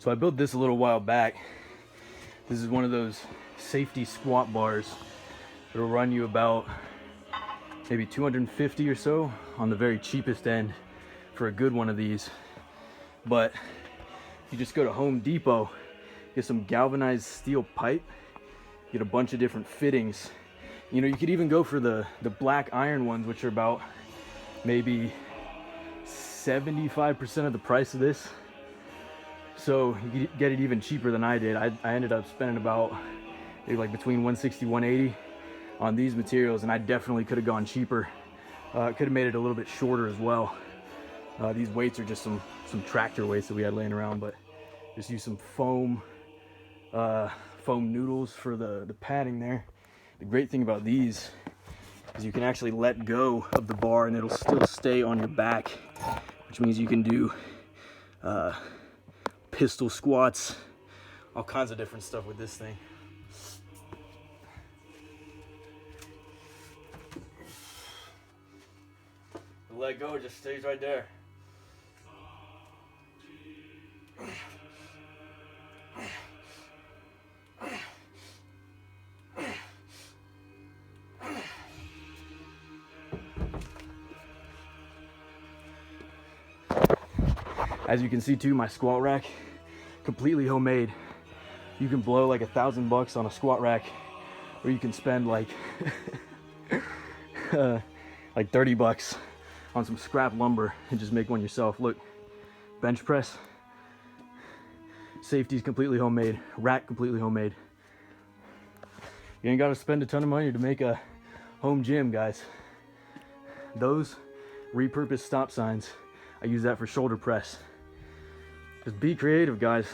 So I built this a little while back. This is one of those safety squat bars. It'll run you about maybe 250 or so on the very cheapest end for a good one of these. But you just go to Home Depot, get some galvanized steel pipe, get a bunch of different fittings. You know, you could even go for the black iron ones, which are about maybe 75% of the price of this. So you could get it even cheaper than I did. I ended up spending about maybe like between 160, 180 on these materials, and I definitely could have gone cheaper. Could have made it a little bit shorter as well. These weights are just some tractor weights that we had laying around, but just use some foam noodles for the padding there. The great thing about these is you can actually let go of the bar and it'll still stay on your back, which means you can do pistol squats, all kinds of different stuff with this thing. Let go, it just stays right there. As you can see too, my squat rack, completely homemade. You can blow like $1,000 on a squat rack, or you can spend like like $30 on some scrap lumber and just make one yourself. Look, bench press, safety's completely homemade, rack completely homemade. You ain't gotta spend a ton of money to make a home gym, guys. Those repurposed stop signs, I use that for shoulder press. Just be creative, guys.